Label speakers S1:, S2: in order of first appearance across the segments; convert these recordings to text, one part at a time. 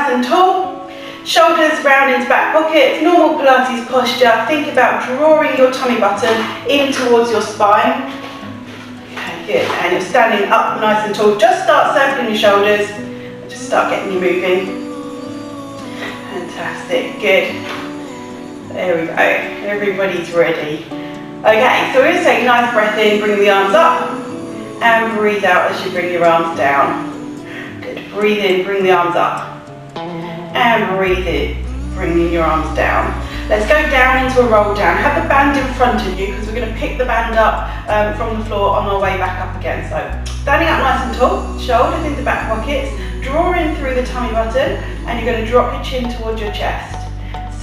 S1: nice and tall. Shoulders round into back pockets, normal Pilates posture. Think about drawing your tummy button in towards your spine. Okay, good. And you're standing up nice and tall. Just start circling your shoulders. Just start getting you moving. Fantastic, good. There we go. Everybody's ready. Okay, so we're going to take a nice breath in, bring the arms up, and breathe out as you bring your arms down. Good. Breathe in, bring the arms up. And breathe in, bringing your arms down. Let's go down into a roll down. Have the band in front of you because we're going to pick the band up from the floor on our way back up again. So standing up nice and tall, shoulders into back pockets, draw in through the tummy button, and you're going to drop your chin towards your chest.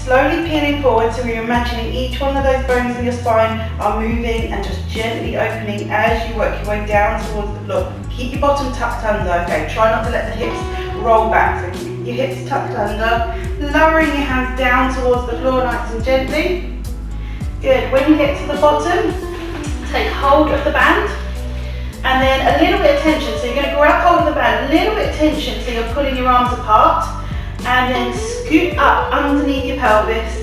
S1: Slowly peeling forward, so you're imagining each one of those bones in your spine are moving and just gently opening as you work your way down towards the floor. Keep your bottom tucked under, okay? Try not to let the hips roll back, so keep your hips tucked under. Lowering your hands down towards the floor nice and gently. Good, when you get to the bottom, take hold of the band. And then a little bit of tension, so you're going to grab hold of the band, a little bit of tension, so you're pulling your arms apart. And then scoot up underneath your pelvis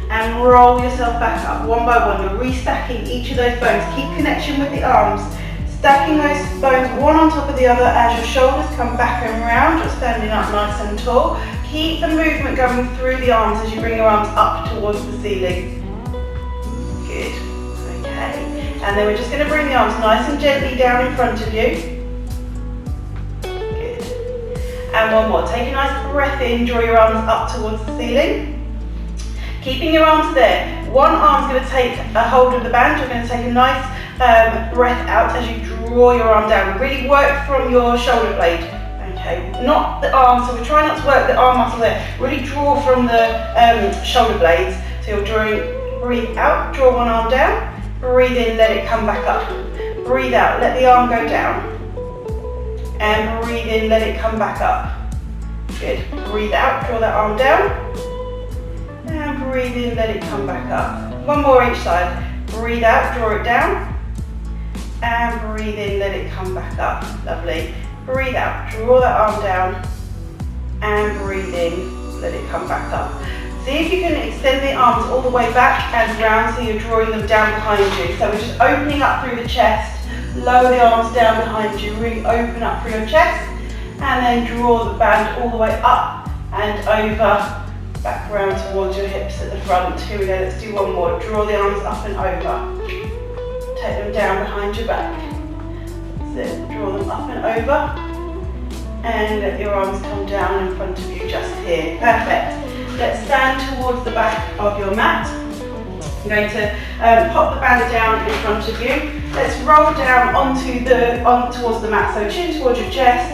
S1: and roll yourself back up one by one. You're restacking each of those bones. Keep connection with the arms. Stacking those bones one on top of the other as your shoulders come back and round. You're standing up nice and tall. Keep the movement going through the arms as you bring your arms up towards the ceiling. Good. Okay. And then we're just going to bring the arms nice and gently down in front of you. And one more. Take a nice breath in, draw your arms up towards the ceiling. Keeping your arms there. One arm's going to take a hold of the band. You're going to take a nice breath out as you draw your arm down. Really work from your shoulder blade. Okay, not the arm, so we're trying not to work the arm muscle there. Really draw from the shoulder blades. So you're drawing, breathe out, draw one arm down. Breathe in, let it come back up. Breathe out, let the arm go down. And breathe in, let it come back up. Good. Breathe out, draw that arm down. And breathe in, let it come back up. One more each side. Breathe out, draw it down. And breathe in, let it come back up. Lovely. Breathe out, draw that arm down. And breathe in, let it come back up. See if you can extend the arms all the way back and round so you're drawing them down behind you. So we're just opening up through the chest. Lower the arms down behind you, really open up through your chest, and then draw the band all the way up and over, back around towards your hips at the front. Here we go, let's do one more. Draw the arms up and over. Take them down behind your back. That's it, draw them up and over, and let your arms come down in front of you just here. Perfect. Let's stand towards the back of your mat. I'm going to pop the band down in front of you. Let's roll down towards the mat. So chin towards your chest.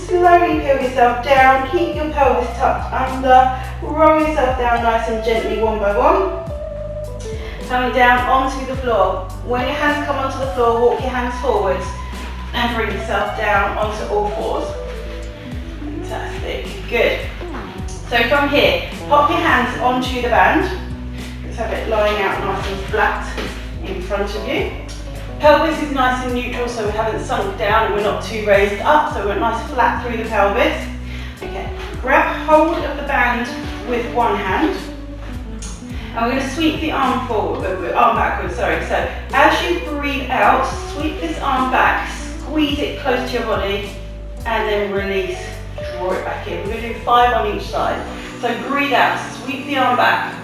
S1: Slowly peel yourself down. Keep your pelvis tucked under. Roll yourself down nice and gently one by one. Coming down onto the floor. When your hands come onto the floor, walk your hands forwards and bring yourself down onto all fours. Fantastic. Good. So from here, pop your hands onto the band. Let's have it lying out nice and flat in front of you. Pelvis is nice and neutral, so we haven't sunk down and we're not too raised up, so we're nice flat through the pelvis. Okay, grab hold of the band with one hand, and we're going to sweep the arm forward, arm backwards, sorry. So as you breathe out, sweep this arm back, squeeze it close to your body, and then release, draw it back in. We're going to do 5 on each side. So breathe out, sweep the arm back,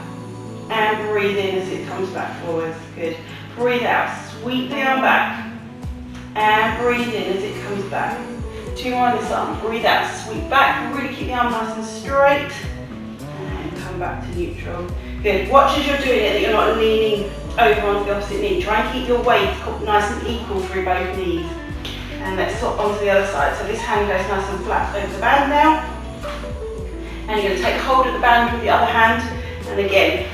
S1: and breathe in as it comes back forwards. Good. Breathe out, sweep the arm back, and breathe in as it comes back. 2 more on this arm. Breathe out, sweep back, really keep the arm nice and straight, and come back to neutral. Good. Watch as you're doing it that you're not leaning over onto the opposite knee. Try and keep your weight nice and equal through both knees. And let's swap onto the other side. So this hand goes nice and flat over the band now. And you're going to take hold of the band with the other hand, and again,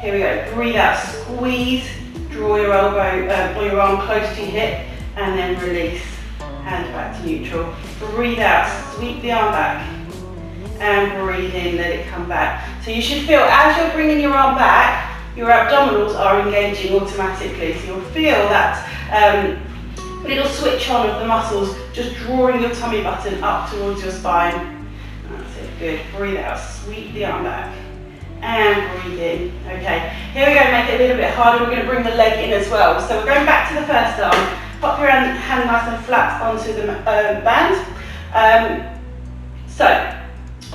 S1: here we go, breathe out, squeeze, draw your elbow or your arm close to your hip, and then release, hand back to neutral. Breathe out, sweep the arm back, and breathe in, let it come back. So you should feel, as you're bringing your arm back, your abdominals are engaging automatically. So you'll feel that little switch on of the muscles, just drawing your tummy button up towards your spine. That's it. Good, breathe out, sweep the arm back. And breathe in. Okay, here we go, make it a little bit harder. We're going to bring the leg in as well. So we're going back to the first arm. Pop your hand nice and flat onto the band. So,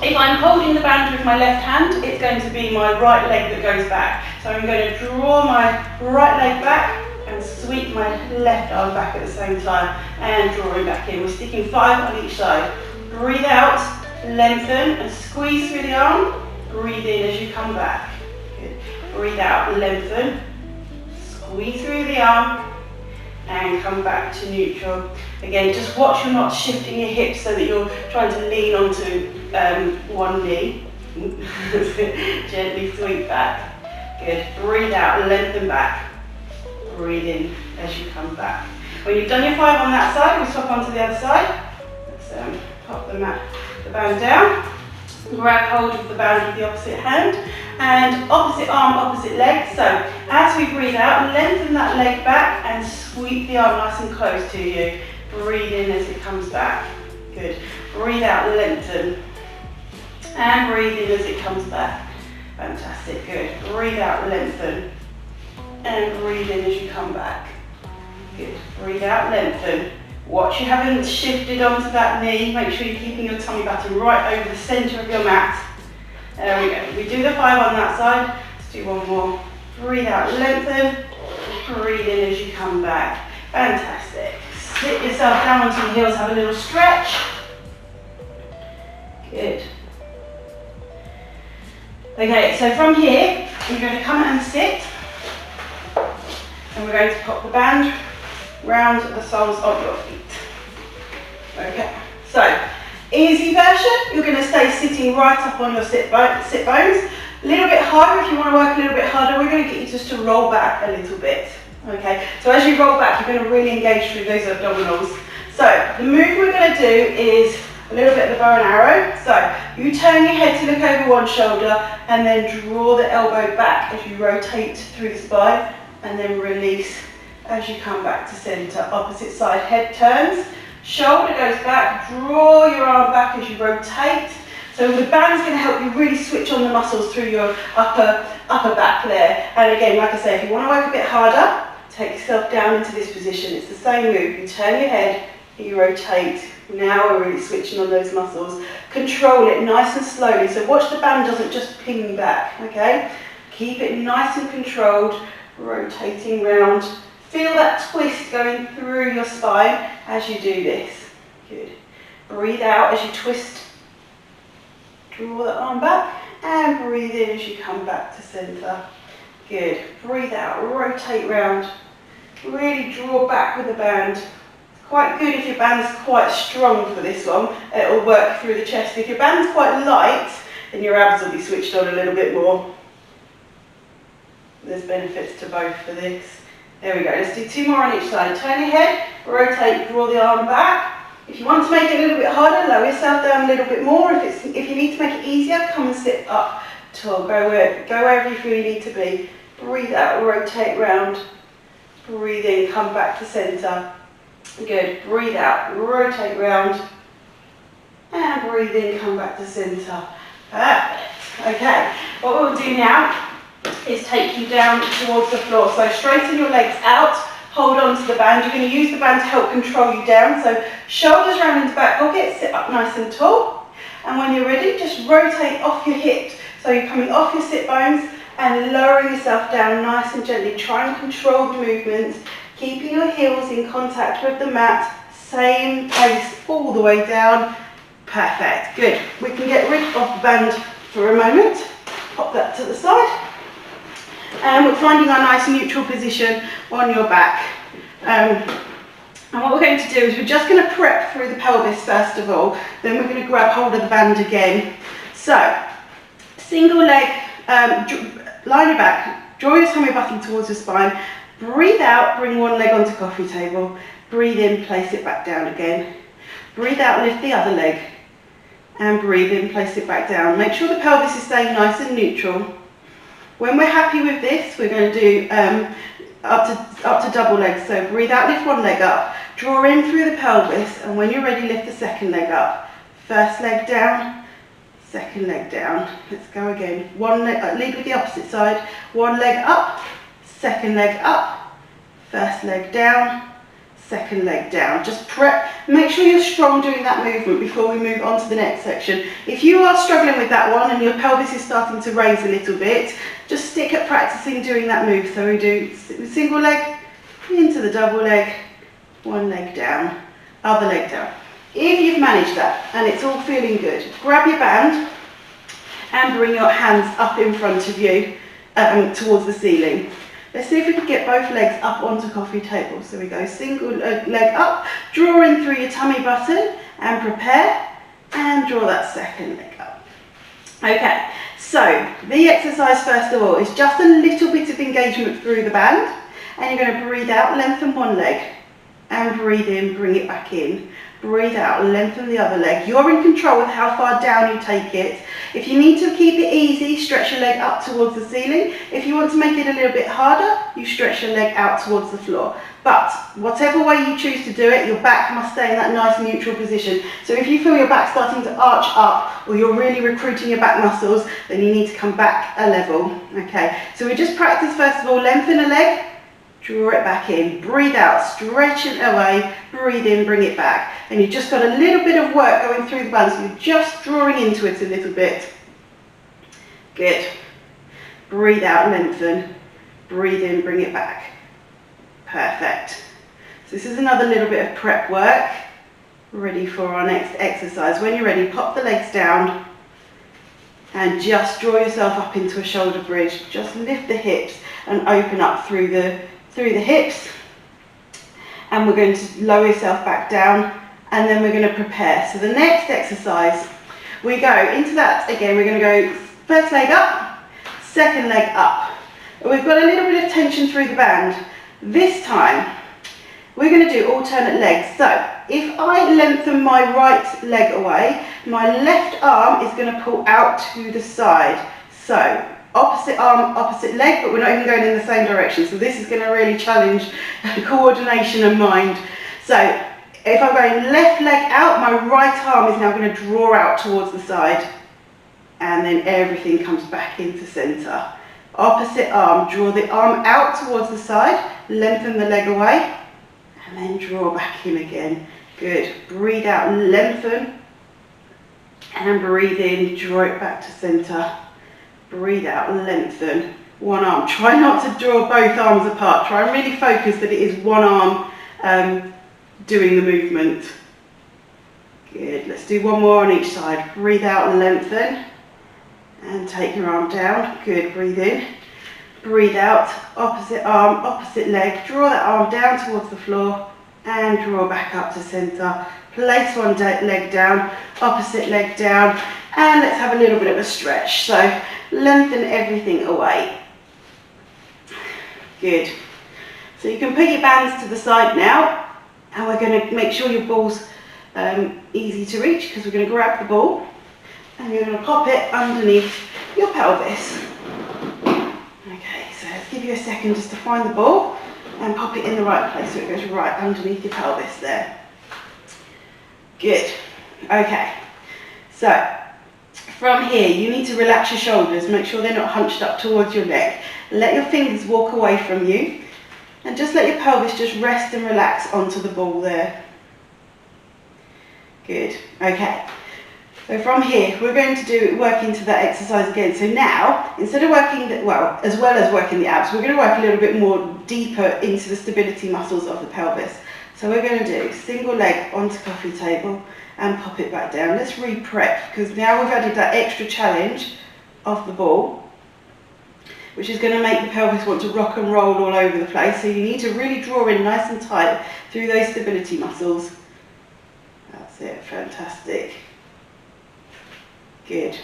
S1: if I'm holding the band with my left hand, it's going to be my right leg that goes back. So I'm going to draw my right leg back and sweep my left arm back at the same time and draw it back in. We're sticking 5 on each side. Breathe out, lengthen and squeeze through the arm. Breathe in as you come back. Good. Breathe out, lengthen, squeeze through the arm and come back to neutral. Again, just watch you're not shifting your hips so that you're trying to lean onto one knee. Gently sweep back. Good. Breathe out, lengthen back. Breathe in as you come back. When you've done your 5 on that side, we swap onto the other side. Let's pop the band down. Grab hold of the band with the opposite hand and opposite arm, opposite leg. So as we breathe out, lengthen that leg back and sweep the arm nice and close to you. Breathe in as it comes back. Good. Breathe out, lengthen. And breathe in as it comes back. Fantastic, good. Breathe out, lengthen. And breathe in as you come back. Good. Breathe out, lengthen. Watch you haven't shifted onto that knee. Make sure you're keeping your tummy button right over the centre of your mat. There we go. We do the 5 on that side. Let's do one more. Breathe out, lengthen. Breathe in as you come back. Fantastic. Sit yourself down onto your heels. Have a little stretch. Good. Okay, so from here, you're going to come and sit. And we're going to pop the band round the soles of your feet. Okay, so easy version, you're going to stay sitting right up on your sit bones. A little bit harder, if you want to work a little bit harder, we're going to get you just to roll back a little bit. Okay, so as you roll back, you're going to really engage through those abdominals. So the move we're going to do is a little bit of the bow and arrow. So you turn your head to look over one shoulder and then draw the elbow back as you rotate through the spine and then release as you come back to centre. Opposite side, head turns, shoulder goes back, draw your arm back as you rotate. So the band's going to help you really switch on the muscles through your upper back there. And again, like I say, if you want to work a bit harder, take yourself down into this position. It's the same move. You turn your head, you rotate. Now we're really switching on those muscles. Control it nice and slowly. So watch the band doesn't just ping back, okay? Keep it nice and controlled, rotating round. Feel that twist going through your spine as you do this. Good. Breathe out as you twist. Draw the arm back and breathe in as you come back to centre. Good. Breathe out, rotate round. Really draw back with the band. It's quite good if your band's quite strong for this one. It'll work through the chest. If your band's quite light, then your abs will be switched on a little bit more. There's benefits to both for this. There we go, let's do 2 more on each side. Turn your head, rotate, draw the arm back. If you want to make it a little bit harder, lower yourself down a little bit more. If you need to make it easier, come and sit up tall. Go wherever you feel you need to be. Breathe out, rotate round. Breathe in, come back to centre. Good, breathe out, rotate round. And breathe in, come back to centre. Perfect. Okay, what we'll do now is take you down towards the floor. So straighten your legs out, hold on to the band. You're going to use the band to help control you down. So shoulders round into back pocket, sit up nice and tall. And when you're ready, just rotate off your hips. So you're coming off your sit bones and lowering yourself down nice and gently. Try and control the movements, keeping your heels in contact with the mat. Same pace all the way down. Perfect. Good. We can get rid of the band for a moment. Pop that to the side. And we're finding our nice neutral position on your back. And what we're going to do is we're just going to prep through the pelvis first of all, then we're going to grab hold of the band again. So, single leg, lie your back, draw your tummy button towards your spine, breathe out, bring one leg onto coffee table, breathe in, place it back down again. Breathe out, lift the other leg, and breathe in, place it back down. Make sure the pelvis is staying nice and neutral. When we're happy with this, we're going to do up to double legs. So breathe out, lift one leg up, draw in through the pelvis, and when you're ready, lift the second leg up. First leg down, second leg down. Let's go again. One leg, lead with the opposite side. One leg up, second leg up, first leg down, second leg down. Just prep, make sure you're strong doing that movement before we move on to the next section. If you are struggling with that one and your pelvis is starting to raise a little bit, just stick at practicing doing that move. So we do single leg into the double leg, one leg down, other leg down. If you've managed that and it's all feeling good, grab your band and bring your hands up in front of you towards the ceiling. Let's see if we can get both legs up onto coffee table. So we go single leg up, draw in through your tummy button and prepare and draw that second leg up. Okay, so the exercise first of all is just a little bit of engagement through the band, and you're going to breathe out, lengthen one leg and breathe in, bring it back in. Breathe out, lengthen the other leg. You're in control with how far down you take it. If you need to keep it easy, stretch your leg up towards the ceiling. If you want to make it a little bit harder, you stretch your leg out towards the floor. But whatever way you choose to do it, your back must stay in that nice neutral position. So if you feel your back starting to arch up, or you're really recruiting your back muscles, then you need to come back a level. Okay, so we just practice first of all, lengthen a leg, draw it back in, breathe out, stretch it away, breathe in, bring it back. And you've just got a little bit of work going through the band, so you're just drawing into it a little bit. Good. Breathe out, lengthen, breathe in, bring it back. Perfect. So this is another little bit of prep work, ready for our next exercise. When you're ready, pop the legs down and just draw yourself up into a shoulder bridge. Just lift the hips and open up through the hips, and we're going to lower yourself back down, and then we're going to prepare. So the next exercise, we go into that again. We're going to go first leg up, second leg up. We've got a little bit of tension through the band. This time we're going to do alternate legs. So if I lengthen my right leg away, my left arm is going to pull out to the side. So opposite arm, opposite leg, but we're not even going in the same direction. So this is going to really challenge coordination and mind. So if I'm going left leg out, my right arm is now going to draw out towards the side, and then everything comes back into center. Opposite arm, draw the arm out towards the side, lengthen the leg away, and then draw back in again. Good. Breathe out, lengthen, and breathe in, draw it back to center. Breathe out, lengthen, one arm. Try not to draw both arms apart. Try and really focus that it is one arm doing the movement. Good, let's do one more on each side. Breathe out, lengthen, and take your arm down. Good, breathe in. Breathe out, opposite arm, opposite leg. Draw that arm down towards the floor and draw back up to center. Place one leg down, opposite leg down, and let's have a little bit of a stretch. So lengthen everything away. Good. So you can put your bands to the side now, and we're going to make sure your ball's easy to reach, because we're going to grab the ball and you're going to pop it underneath your pelvis. Okay, so let's give you a second just to find the ball and pop it in the right place so it goes right underneath your pelvis there. Good. Okay, so from here you need to relax your shoulders, make sure they're not hunched up towards your neck. Let your fingers walk away from you and just let your pelvis just rest and relax onto the ball there. Good. Okay, so from here we're going to work into that exercise again. So now, instead of working as well as working the abs, we're going to work a little bit more deeper into the stability muscles of the pelvis. So we're going to do single leg onto coffee table and pop it back down. Let's re-prep, because now we've added that extra challenge of the ball, which is going to make the pelvis want to rock and roll all over the place. So you need to really draw in nice and tight through those stability muscles. That's it, fantastic. Good.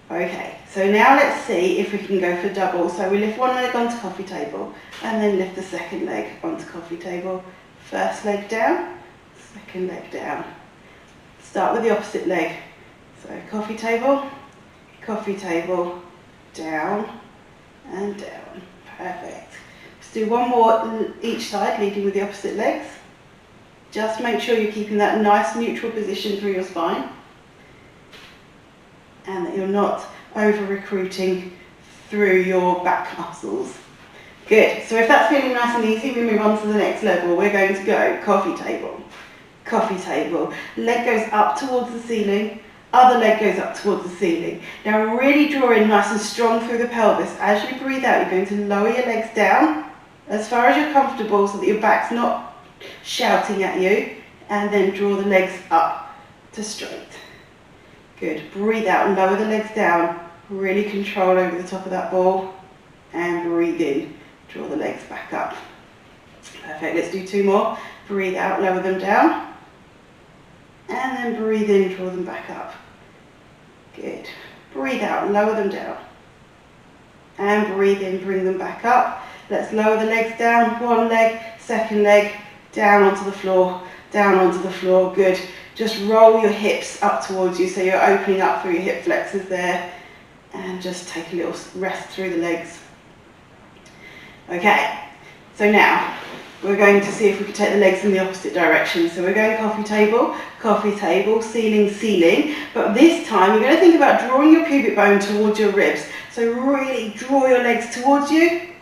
S1: Okay, so now let's see if we can go for double. So we lift one leg onto coffee table and then lift the second leg onto coffee table. First leg down, second leg down. Start with the opposite leg. So coffee table, down and down. Perfect. Let's do one more each side, leading with the opposite legs. Just make sure you're keeping that nice neutral position through your spine. you're not over recruiting through your back muscles. Good. So if that's feeling nice and easy, we move on to the next level. We're going to go coffee table. Coffee table. Leg goes up towards the ceiling, other leg goes up towards the ceiling. Now really draw in nice and strong through the pelvis. As you breathe out, you're going to lower your legs down as far as you're comfortable so that your back's not shouting at you, and then draw the legs up to straight. Good. Breathe out, lower the legs down, really control over the top of that ball, and breathe in, draw the legs back up. Perfect. Let's do 2 more. Breathe out, lower them down, and then breathe in, draw them back up. Good. Breathe out, lower them down, and breathe in, bring them back up. Let's lower the legs down, 1 leg, 2nd leg, down onto the floor, down onto the floor. Good. Just roll your hips up towards you so you're opening up through your hip flexors there, and just take a little rest through the legs. Okay, so now we're going to see if we can take the legs in the opposite direction. So we're going coffee table, ceiling, ceiling. But this time you're going to think about drawing your pubic bone towards your ribs. So really draw your legs towards you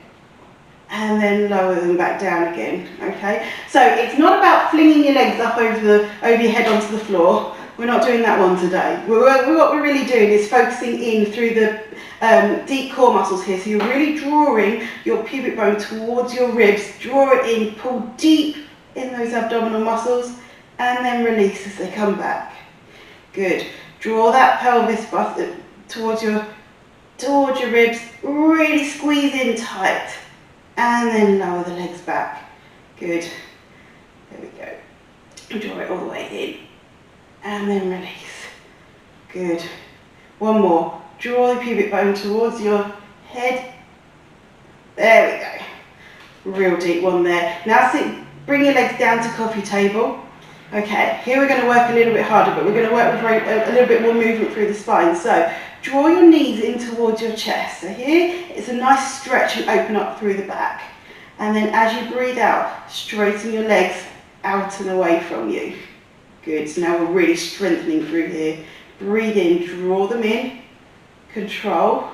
S1: and then lower them back down again. Okay, so it's not about flinging your legs up over your head onto the floor. We're not doing that one today. What we're really doing is focusing in through the deep core muscles here. So you're really drawing your pubic bone towards your ribs. Draw it in, pull deep in those abdominal muscles, and then release as they come back. Good. Draw that pelvis towards your ribs. Really squeeze in tight, and then lower the legs back. Good. There we go. Draw it all the way in, and then release. Good. 1 more. Draw the pubic bone towards your head. There we go. Real deep one there. Now sit, bring your legs down to coffee table. Okay, here we're going to work a little bit harder, but we're going to work with a little bit more movement through the spine. So draw your knees in towards your chest. So here it's a nice stretch and open up through the back. And then as you breathe out, straighten your legs out and away from you. Good. So now we're really strengthening through here. Breathe in, draw them in. Control,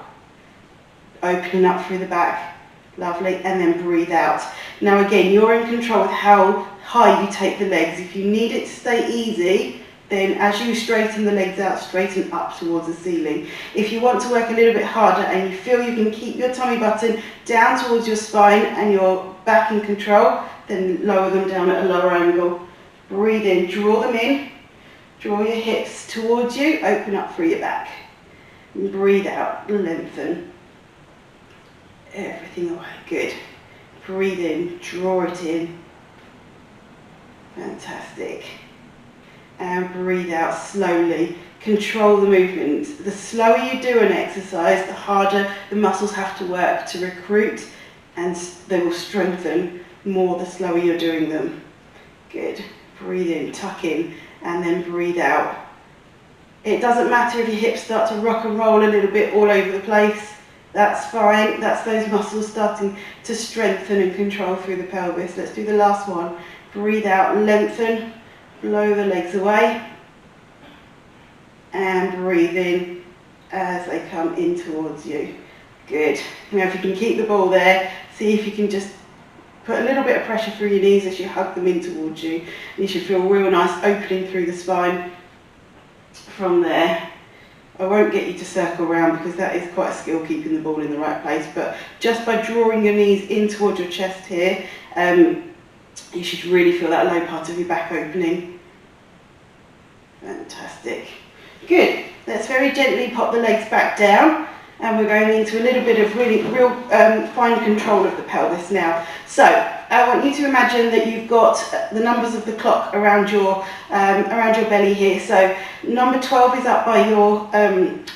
S1: opening up through the back, lovely, and then breathe out. Now again, you're in control with how high you take the legs. If you need it to stay easy, then as you straighten the legs out, straighten up towards the ceiling. If you want to work a little bit harder and you feel you can keep your tummy button down towards your spine and your back in control, then lower them down at a lower angle. Breathe in, draw them in, draw your hips towards you, open up through your back. And breathe out, lengthen everything away. Good. Breathe in, draw it in. Fantastic. And breathe out slowly. Control the movement. The slower you do an exercise, the harder the muscles have to work to recruit, and they will strengthen more the slower you're doing them. Good. Breathe in, tuck in, and then breathe out. It doesn't matter if your hips start to rock and roll a little bit all over the place. That's fine. That's those muscles starting to strengthen and control through the pelvis. Let's do the last one. Breathe out, lengthen, blow the legs away, and breathe in as they come in towards you. Good. Now if you can keep the ball there, see if you can just put a little bit of pressure through your knees as you hug them in towards you. You should feel real nice opening through the spine. From there, I won't get you to circle around because that is quite a skill keeping the ball in the right place, but just by drawing your knees in towards your chest here, you should really feel that low part of your back opening. Fantastic. Good. Let's very gently pop the legs back down, and we're going into a little bit of real fine control of the pelvis now. So I want you to imagine that you've got the numbers of the clock around your belly here. So number 12 is up by your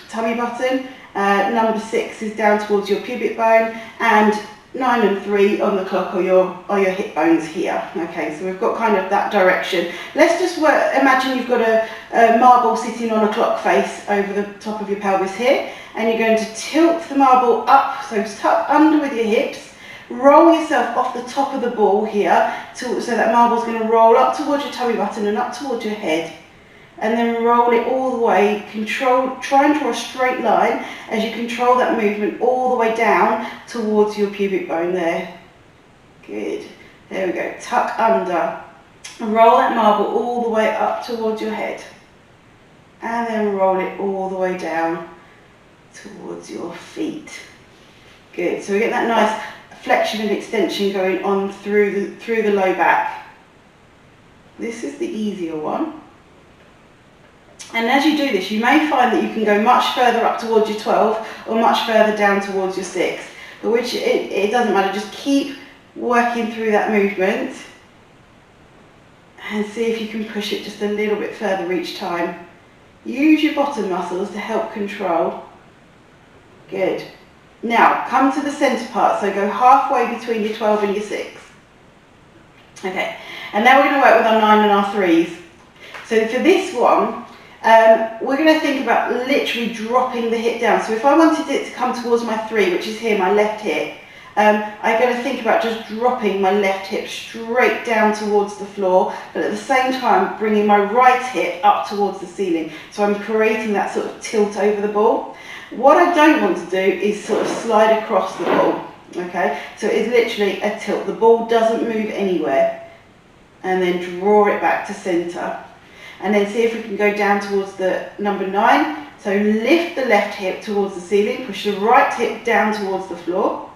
S1: tummy button, number 6 is down towards your pubic bone, and 9 and 3 on the clock are your hip bones here. Okay, so we've got kind of that direction. Let's just imagine you've got a marble sitting on a clock face over the top of your pelvis here, and you're going to tilt the marble up, so tuck under with your hips. Roll yourself off the top of the ball here, so that marble's going to roll up towards your tummy button and up towards your head. and then roll it all the way. Try and draw a straight line as you control that movement all the way down towards your pubic bone there. Good. There we go. Tuck under. Roll that marble all the way up towards your head. And then roll it all the way down towards your feet. Good. So we get that nice flexion and extension going on through the low back. This is the easier one. And as you do this, you may find that you can go much further up towards your 12 or much further down towards your 6. But it doesn't matter, just keep working through that movement and see if you can push it just a little bit further each time. Use your bottom muscles to help control. Good. Now, come to the centre part, so go halfway between your 12 and your 6. Okay, and now we're going to work with our 9 and our 3s. So for this one, we're going to think about literally dropping the hip down. So if I wanted it to come towards my 3, which is here, my left hip, I'm going to think about just dropping my left hip straight down towards the floor, but at the same time bringing my right hip up towards the ceiling. So I'm creating that sort of tilt over the ball. What I don't want to do is sort of slide across the ball. Okay, so it's literally a tilt. The ball doesn't move anywhere. And then draw it back to centre. And then see if we can go down towards the number 9. So lift the left hip towards the ceiling, push the right hip down towards the floor,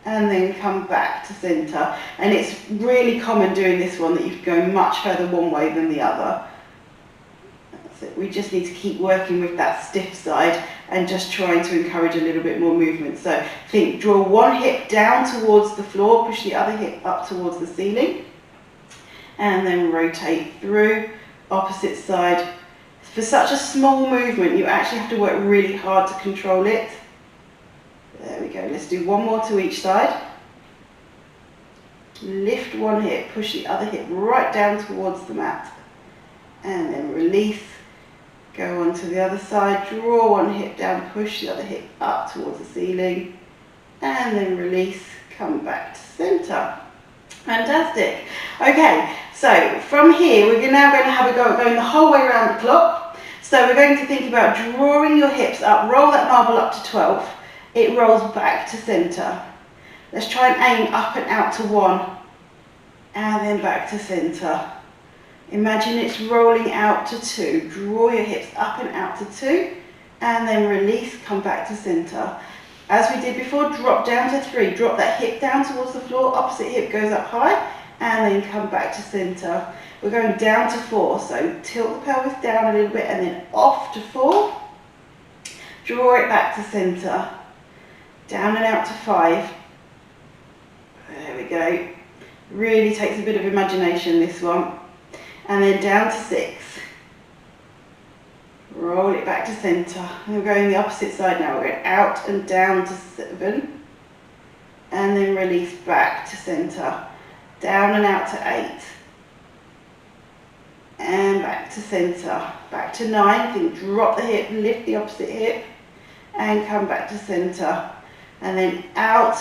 S1: and then come back to centre. And it's really common doing this one that you can go much further one way than the other. That's it. We just need to keep working with that stiff side and just trying to encourage a little bit more movement. So think, draw one hip down towards the floor, push the other hip up towards the ceiling, and then rotate through. Opposite side. For such a small movement, you actually have to work really hard to control it. There we go. Let's do one more to each side. Lift one hip, push the other hip right down towards the mat. And then release. Go on to the other side. Draw one hip down, push the other hip up towards the ceiling. And then release. Come back to centre. Fantastic. Okay, so from here we're now going to have a go at going the whole way around the clock. So we're going to think about drawing your hips up, roll that marble up to 12. It rolls back to centre. Let's try and aim up and out to 1 and then back to centre. Imagine it's rolling out to 2. Draw your hips up and out to 2 and then release, come back to centre. As we did before, drop down to 3. Drop that hip down towards the floor, opposite hip goes up high, and then come back to centre. We're going down to 4, so tilt the pelvis down a little bit and then off to 4. Draw it back to centre. Down and out to 5. There we go. Really takes a bit of imagination, this one. And then down to 6. Roll it back to centre. And we're going the opposite side now. We're going out and down to 7. And then release back to centre. Down and out to 8. And back to centre. Back to 9. Think drop the hip, lift the opposite hip. And come back to centre. And then out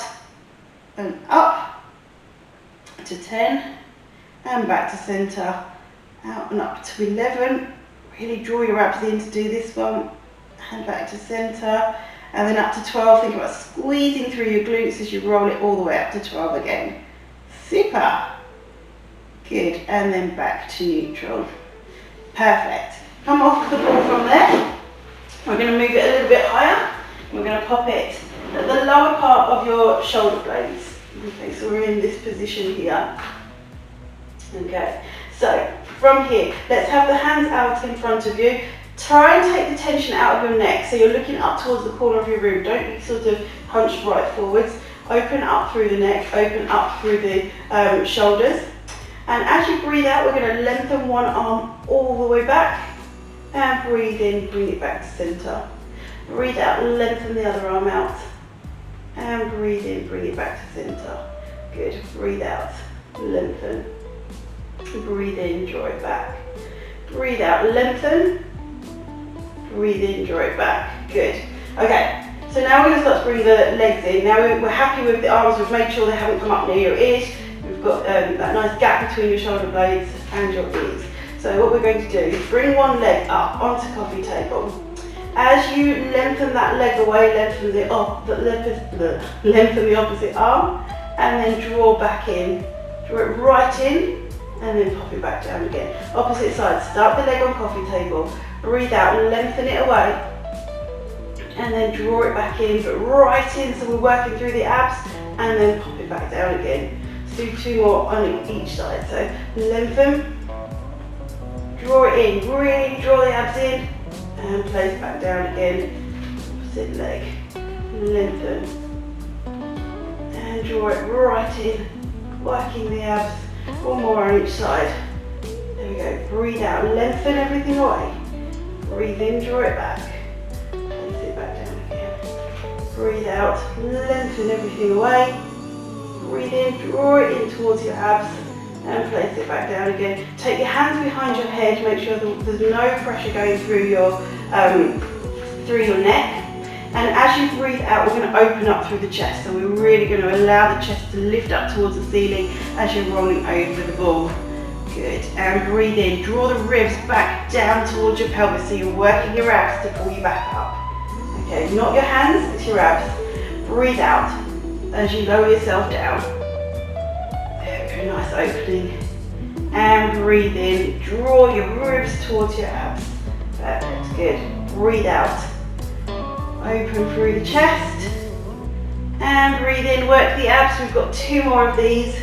S1: and up to 10. And back to centre. Out and up to 11. Really draw your abs in to do this one. And back to centre. And then up to 12. Think about squeezing through your glutes as you roll it all the way up to 12 again. Super. Good. And then back to neutral. Perfect. Come off the ball from there. We're going to move it a little bit higher. We're going to pop it at the lower part of your shoulder blades. Okay, so we're in this position here. Okay, so from here, let's have the hands out in front of you. Try and take the tension out of your neck, so you're looking up towards the corner of your room. Don't be sort of hunched right forwards. Open up through the neck, open up through the shoulders. And as you breathe out, we're going to lengthen one arm all the way back. And breathe in, bring it back to centre. Breathe out, lengthen the other arm out. And breathe in, bring it back to centre. Good. Breathe out, lengthen. Breathe in, draw it back. Breathe out, lengthen. Breathe in, draw it back. Good. Okay, so now we're going to start to bring the legs in. Now we're happy with the arms. We've made sure they haven't come up near your ears. We've got that nice gap between your shoulder blades and your ears. So what we're going to do is bring one leg up onto coffee table. As you lengthen that leg away, lengthen the opposite arm, and then draw back in. Draw it right in, and then pop it back down again. Opposite side, start the leg on coffee table, breathe out, lengthen it away, and then draw it back in, but right in, so we're working through the abs, and then pop it back down again. Let's do 2 more on each side. So lengthen, draw it in, really draw the abs in, and place back down again. Opposite leg, lengthen, and draw it right in, working the abs. 1 more on each side. There we go. Breathe out, lengthen everything away. Breathe in, draw it back. Place it back down again. Breathe out, lengthen everything away. Breathe in, draw it in towards your abs, and place it back down again. Take your hands behind your head, make sure that there's no pressure going through your neck. And as you breathe out, we're going to open up through the chest. So we're really going to allow the chest to lift up towards the ceiling as you're rolling over the ball. Good. And breathe in. Draw the ribs back down towards your pelvis. So you're working your abs to pull you back up. Okay, not your hands, it's your abs. Breathe out as you lower yourself down. There we go, nice opening. And breathe in. Draw your ribs towards your abs. Perfect, good. Breathe out. Open through the chest, and breathe in, work the abs. We've got 2 more of these.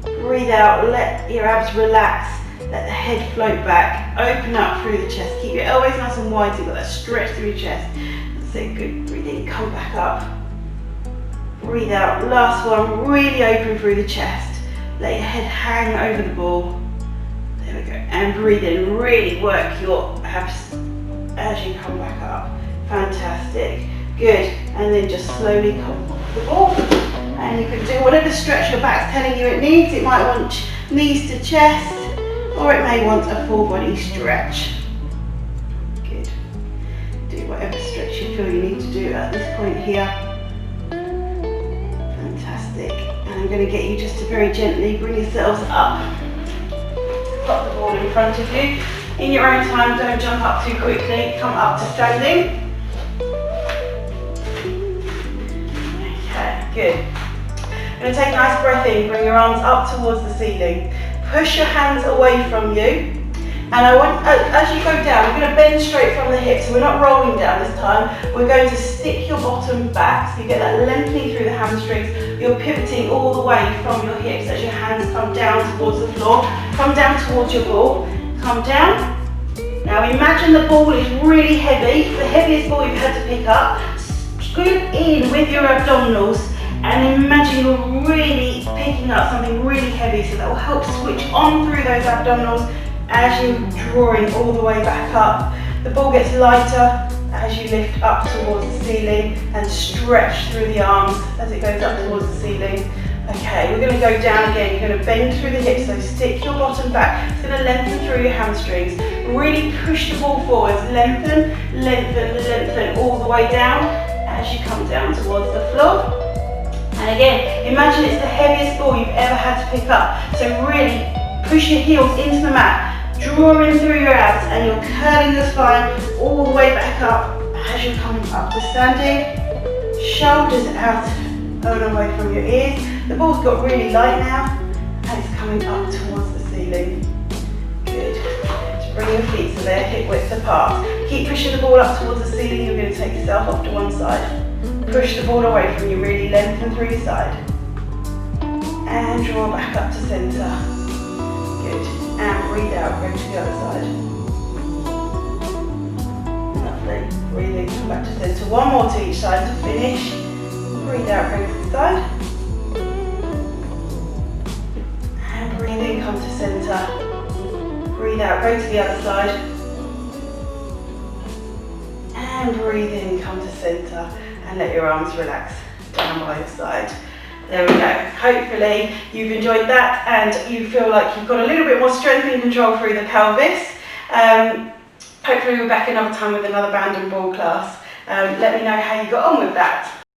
S1: Breathe out, let your abs relax, let the head float back, open up through the chest. Keep your elbows nice and wide so you've got that stretch through your chest. That's it, good. Breathe in, come back up. Breathe out, last one, really open through the chest. Let your head hang over the ball. There we go. And breathe in, really work your abs as you come back up. Fantastic, good, and then just slowly come off the ball. And you can do whatever stretch your back's telling you it needs. It might want knees to chest, or it may want a full body stretch. Good, do whatever stretch you feel you need to do at this point here. Fantastic, and I'm going to get you just to very gently bring yourselves up. Pop the ball in front of you. In your own time, don't jump up too quickly, come up to standing. Good. I'm going to take a nice breath in, bring your arms up towards the ceiling. Push your hands away from you. And I want, as you go down, we're going to bend straight from the hips. So we're not rolling down this time. We're going to stick your bottom back, so you get that lengthening through the hamstrings. You're pivoting all the way from your hips as your hands come down towards the floor. Come down towards your ball. Come down. Now imagine the ball is really heavy, the heaviest ball you've had to pick up. Scoop in with your abdominals. And imagine you're really picking up something really heavy, so that will help switch on through those abdominals as you're drawing all the way back up. The ball gets lighter as you lift up towards the ceiling and stretch through the arms as it goes up towards the ceiling. Okay, we're going to go down again. You're going to bend through the hips, so stick your bottom back. It's going to lengthen through your hamstrings. Really push the ball forwards. Lengthen, lengthen, lengthen all the way down as you come down towards the floor. And again, imagine it's the heaviest ball you've ever had to pick up. So really push your heels into the mat, draw in through your abs, and you're curling your spine all the way back up as you're coming up to standing. Shoulders out and away from your ears. The ball's got really light now, and it's coming up towards the ceiling. Good. Just bring your feet so they're hip width apart. Keep pushing the ball up towards the ceiling. You're going to take yourself off to one side. Push the ball away from you, really lengthen through your side. And draw back up to centre. Good. And breathe out, go to the other side. Lovely. Breathe in, come back to centre. One more to each side to finish. Breathe out, go to the side. And breathe in, come to centre. Breathe out, go to the other side. And breathe in, come to centre. And let your arms relax down by your side. There we go. Hopefully you've enjoyed that and you feel like you've got a little bit more strength and control through the pelvis. Hopefully we're back another time with another band and ball class. Let me know how you got on with that.